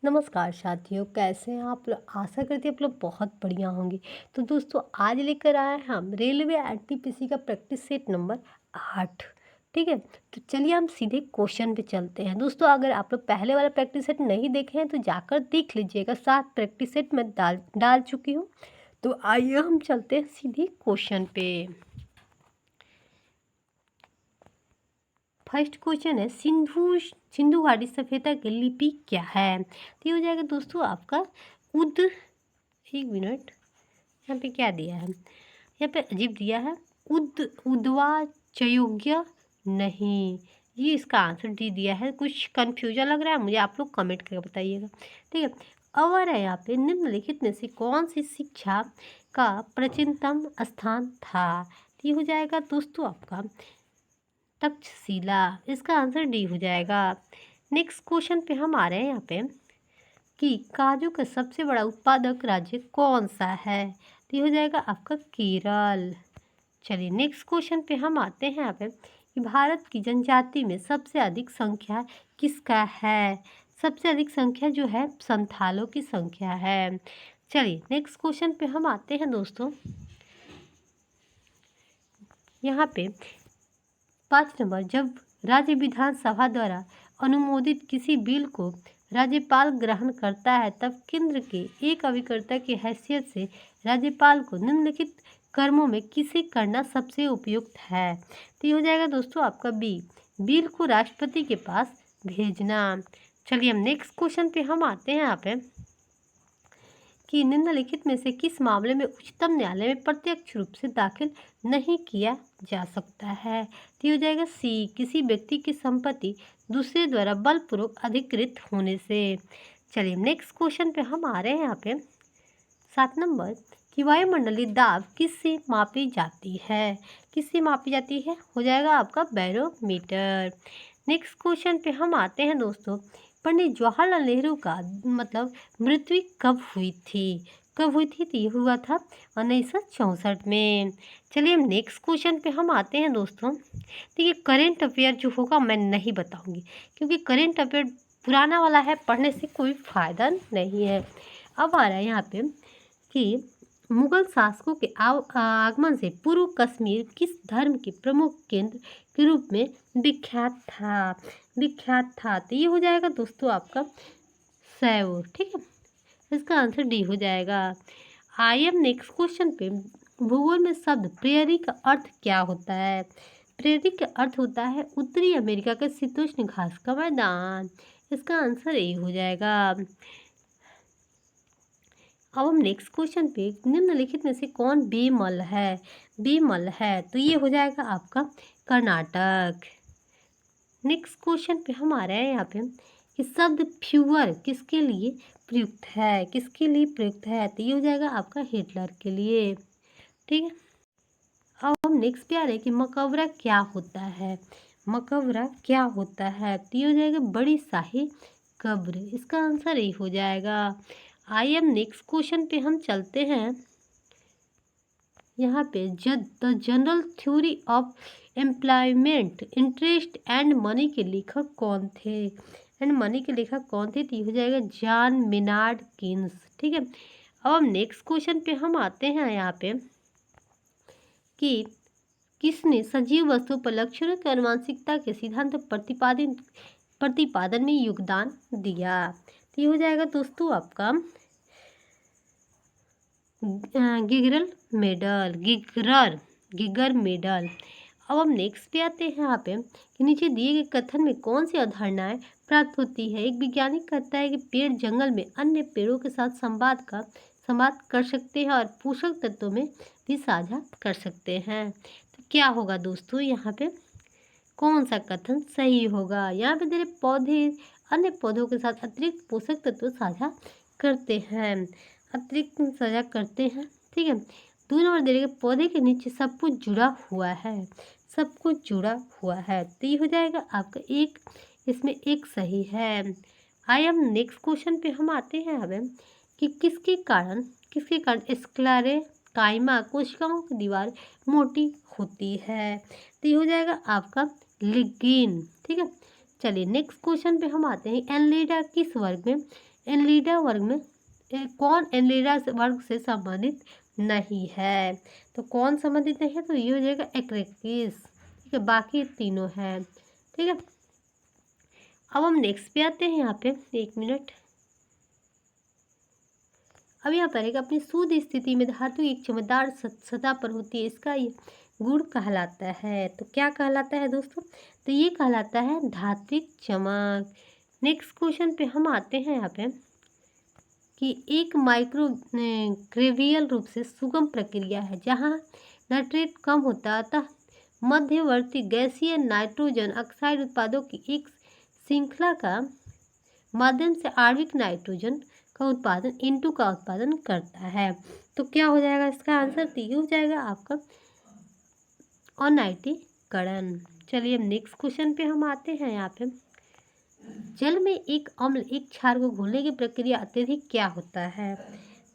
नमस्कार साथियों, कैसे हैं आप लोग। आशा करती हैं आप लोग बहुत बढ़िया होंगे। तो दोस्तों आज लेकर आए हैं हम रेलवे एनटीपीसी का प्रैक्टिस सेट नंबर 8। ठीक है, तो चलिए हम सीधे क्वेश्चन पे चलते हैं। दोस्तों अगर आप लोग पहले वाला प्रैक्टिस सेट नहीं देखे हैं तो जाकर देख लीजिएगा, 7 प्रैक्टिस सेट मैं डाल चुकी हूँ। तो आइए हम चलते हैं सीधे क्वेश्चन पे। फर्स्ट क्वेश्चन है, सिंधु घाटी सभ्यता की लिपि क्या है। तो ये हो जाएगा दोस्तों आपका उद एक मिनट, यहाँ पे क्या दिया है, यहाँ पे अजीब दिया है, उद्वाचयोग्य नहीं। ये इसका आंसर डी दिया है। कुछ कन्फ्यूजन लग रहा है मुझे, आप लोग कमेंट करके बताइएगा। ठीक है, और है यहाँ पे निम्नलिखित में से कौन सी शिक्षा का प्राचीनतम स्थान था। तो ये हो जाएगा दोस्तों आपका तक्षशिला। इसका आंसर डी हो जाएगा। नेक्स्ट क्वेश्चन पे हम आ रहे हैं यहाँ पे कि काजू का सबसे बड़ा उत्पादक राज्य कौन सा है। तो ये हो जाएगा आपका केरल। चलिए नेक्स्ट क्वेश्चन पे हम आते हैं यहाँ पे कि भारत की जनजाति में सबसे अधिक संख्या किसका है। सबसे अधिक संख्या जो है संथालों की संख्या है। चलिए नेक्स्ट क्वेश्चन पे हम आते हैं दोस्तों, यहाँ पे 5 नंबर, जब राज्य विधानसभा द्वारा अनुमोदित किसी बिल को राज्यपाल ग्रहण करता है तब केंद्र के एक अभिकर्ता की हैसियत से राज्यपाल को निम्नलिखित कर्मों में किसे करना सबसे उपयुक्त है। तो ये हो जाएगा दोस्तों आपका बी, बिल को राष्ट्रपति के पास भेजना। चलिए हम नेक्स्ट क्वेश्चन पे हम आते हैं यहाँ पे कि निम्नलिखित में से किस मामले में उच्चतम न्यायालय में प्रत्यक्ष रूप से दाखिल नहीं किया जा सकता है। तो ये हो जाएगा सी, किसी व्यक्ति की संपत्ति दूसरे द्वारा बलपूर्वक अधिकृत होने से। चलिए नेक्स्ट क्वेश्चन पे हम आ रहे हैं यहाँ पे 7 नंबर कि वायुमंडलीय दाब किससे मापी जाती है। किससे मापी जाती है, हो जाएगा आपका बैरोमीटर। नेक्स्ट क्वेश्चन पे हम आते हैं दोस्तों, पंडित जवाहरलाल नेहरू का मतलब मृत्यु कब हुई थी। कब हुई थी, तो ये हुआ था 1964 में। चलिए हम नेक्स्ट क्वेश्चन पे हम आते हैं दोस्तों। देखिए करेंट अफेयर जो होगा मैं नहीं बताऊंगी, क्योंकि करेंट अफेयर पुराना वाला है, पढ़ने से कोई फ़ायदा नहीं है। अब आ रहा है यहाँ पे कि मुगल शासकों के आगमन से पूर्व कश्मीर किस धर्म के प्रमुख केंद्र के रूप में विख्यात था। विख्यात था, तो ये हो जाएगा दोस्तों आपका शैव। ठीक है, इसका आंसर डी हो जाएगा। आई एम नेक्स्ट क्वेश्चन पे भूगोल में शब्द प्रेयरी का अर्थ क्या होता है। प्रेयरी का अर्थ होता है उत्तरी अमेरिका का शीतोष्ण घास का मैदान। इसका आंसर ए हो जाएगा। अब हम नेक्स्ट क्वेश्चन पे निम्नलिखित में से कौन बेमल है। बेमल है, तो ये हो जाएगा आपका कर्नाटक। नेक्स्ट क्वेश्चन पे हम आ रहे हैं यहाँ पे कि शब्द फ्यूअर किसके लिए प्रयुक्त है। किसके लिए प्रयुक्त है, तो ये हो जाएगा आपका हिटलर के लिए। ठीक है, अब हम नेक्स्ट पे आ रहे हैं कि मकबरा क्या होता है। मकबरा क्या होता है, तो ये हो जाएगा बड़ी शाही कब्र। इसका आंसर ये हो जाएगा। आई एम नेक्स्ट क्वेश्चन पे हम चलते हैं यहाँ पे the general theory of employment interest and money के लेखक कौन थे। एंड मनी के लेखक कौन थे, तो ये हो जाएगा जॉन मेनार्ड कीन्स। ठीक है, अब हम नेक्स्ट क्वेश्चन पे हम आते हैं यहाँ पे कि किसने सजीव वस्तु पर लक्षणों की आनुवंशिकता के सिद्धांत प्रतिपादन में योगदान दिया। तो ये हो जाएगा दोस्तों आपका गिगर मेडल। अब हम नेक्स्ट पे आते हैं यहाँ पे कि नीचे दिए गए कथन में कौन सी अवधारणाएं प्राप्त होती है। एक वैज्ञानिक कहता है कि पेड़ जंगल में अन्य पेड़ों के साथ संवाद कर सकते हैं और पोषक तत्वों में भी साझा कर सकते हैं। तो क्या होगा दोस्तों, यहाँ पे कौन सा कथन सही होगा। यहाँ पे तेरे पौधे अन्य पौधों के साथ अतिरिक्त पोषक तत्व साझा करते हैं। अतिरिक्त साझा करते हैं। ठीक है, 2 नंबर दे रहे पौधे के नीचे सब कुछ जुड़ा हुआ है। सब कुछ जुड़ा हुआ है, तो ये हो जाएगा आपका एक, इसमें एक सही है। आई एम नेक्स्ट क्वेश्चन पे हम आते हैं हमें कि किसके कारण स्क्लेरे काइमा कोशिकाओं की दीवार मोटी होती है। तो ये हो जाएगा आपका लिग्निन। ठीक है, चलिए नेक्स्ट क्वेश्चन पे हम आते हैं एनलेडा किस वर्ग में एनलिडा वर्ग में कौन एनलिडा वर्ग से संबंधित नहीं है? तो कौन संबंधित नहीं है? तो ये हो जाएगा एक्रेकिस। ठीक है, बाकी तीनों है। ठीक है, अब हम नेक्स्ट पे आते हैं। यहाँ पे 1 मिनट। अब यहाँ पर एक अपनी शुद्ध स्थिति में धातु एक चमकदार सतह पर होती है, इसका ये गुण कहलाता है। तो क्या कहलाता है दोस्तों? तो ये कहलाता है धात्विक चमक। नेक्स्ट क्वेश्चन पे हम आते हैं यहाँ पे कि एक माइक्रोग्रेवियल रूप से सुगम प्रक्रिया है जहाँ नाइट्रेट कम होता है, अतः मध्यवर्ती गैसीय नाइट्रोजन ऑक्साइड उत्पादों की एक श्रृंखला का माध्यम से आणविक नाइट्रोजन का उत्पादन N2 का उत्पादन करता है। तो क्या हो जाएगा इसका आंसर? तो ये हो जाएगा आपका अनाइट्रीकरण। चलिए अब नेक्स्ट क्वेश्चन पे हम आते हैं। यहाँ पे जल में एक अम्ल एक क्षार को घोलने की प्रक्रिया अत्यधिक क्या होता है?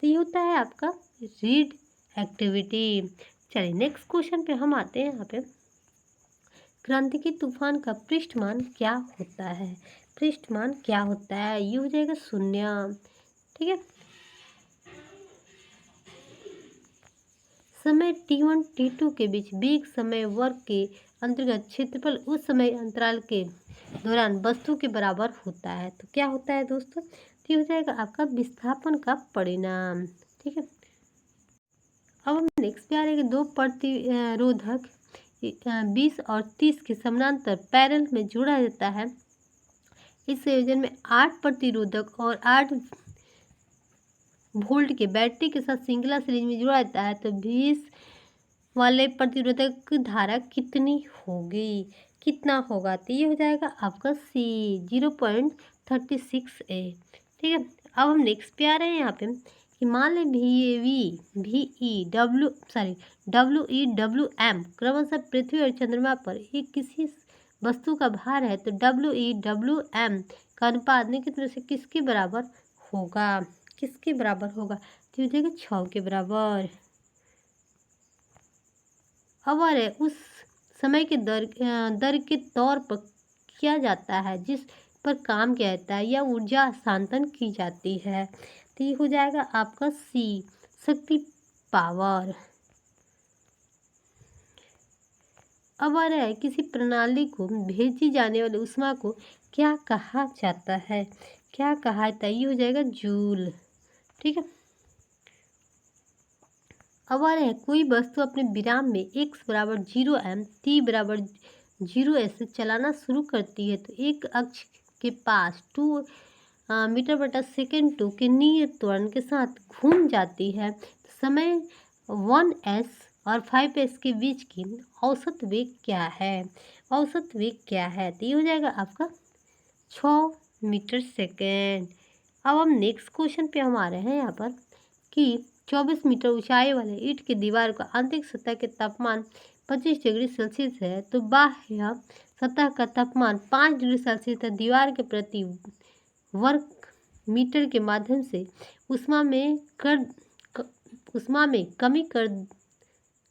तो ये होता है आपका रीड एक्टिविटी। चलिए नेक्स्ट क्वेश्चन पे हम आते हैं। यहाँ पे क्रांतिकी तूफान का पृष्ठमान क्या होता है? पृष्ठमान क्या होता है? ये हो जाएगा 0। ठीक है, समय t1 t2 के बीच वेग समय वर्ग के अंतर्गत क्षेत्रफल उस समय अंतराल के दौरान वस्तु के बराबर होता है। तो क्या होता है दोस्तों? तो ये हो जाएगा आपका विस्थापन का परिणाम। ठीक है, अब हम नेक्स्ट पे आ रहे हैं। 2 प्रतिरोधक 20 और 30 के समानांतर पैरेलल में जोड़ा जाता है। इस संयोजन में 8 प्रतिरोधक और 8 वोल्ट के बैटरी के साथ श्रृंखला सीरीज में जोड़ा जाता है। तो 20 वाले प्रतिरोधक धारा कितनी होगी? कितना होगा? तो ये हो जाएगा आपका C 0.36 A। ठीक है, अब हम नेक्स्ट पे आ रहे हैं। यहाँ पे कि मान लें WEWM क्रमशः पृथ्वी और चंद्रमा पर एक किसी वस्तु का भार है, तो WEWM का अनुपात निम्नलिखित में से किसके बराबर होगा? किसके बराबर होगा? तो हो जाएगा 6 के बराबर। अब उस समय के दर के तौर पर किया जाता है जिस पर काम किया जाता है या ऊर्जा हस्तांतरण की जाती है। तो ये हो जाएगा आपका C शक्ति पावर। अब किसी प्रणाली को भेजी जाने वाली ऊष्मा को क्या कहा जाता है? क्या कहा जाता है? ये हो जाएगा जूल। ठीक है, अब कोई वस्तु अपने विराम में x बराबर 0m t बराबर 0s से चलाना शुरू करती है, तो एक अक्ष के पास 2 मीटर बटा सेकेंड 2 के नियत त्वरण के साथ घूम जाती है। समय 1s और 5s के बीच की औसत वेग क्या है? औसत वेग क्या है? तो ये हो जाएगा आपका 6 मीटर सेकेंड। अब हम नेक्स्ट क्वेश्चन पे हम आ रहे हैं। यहाँ पर कि 24 मीटर ऊंचाई वाले ईंट की दीवार का आंतरिक सतह के तापमान 25 डिग्री सेल्सियस है, तो बाह्य सतह का तापमान 5 डिग्री सेल्सियस है। दीवार के प्रति वर्ग मीटर के माध्यम से उष्मा में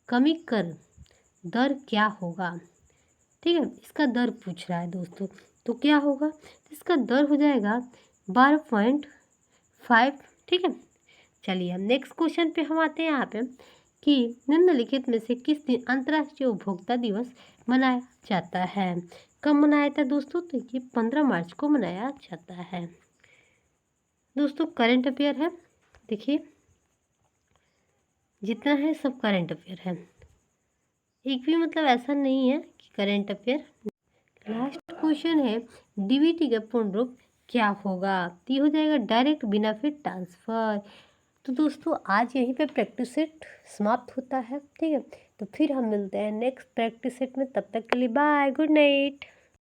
कमी कर दर क्या होगा? ठीक है, इसका दर पूछ रहा है दोस्तों। तो क्या होगा? इसका दर हो जाएगा 12.5। ठीक है, चलिए हम नेक्स्ट क्वेश्चन पे हम आते हैं। यहाँ पे कि निम्नलिखित में से किस दिन अंतर्राष्ट्रीय उपभोक्ता दिवस मनाया जाता है? कब मनाया था दोस्तों? तो ये 15 मार्च को मनाया जाता है। दोस्तों करंट अफेयर है, देखिए जितना है सब करंट अफेयर है, एक भी मतलब ऐसा नहीं है कि करंट अफेयर। लास्ट क्वेश्चन है डीबीटी का पूर्ण रूप क्या होगा? तो ये हो जाएगा डायरेक्ट बेनिफिट ट्रांसफर। तो दोस्तों आज यहीं पे प्रैक्टिस सेट समाप्त होता है। ठीक है, तो फिर हम मिलते हैं नेक्स्ट प्रैक्टिस सेट में। तब तक के लिए बाय, गुड नाइट।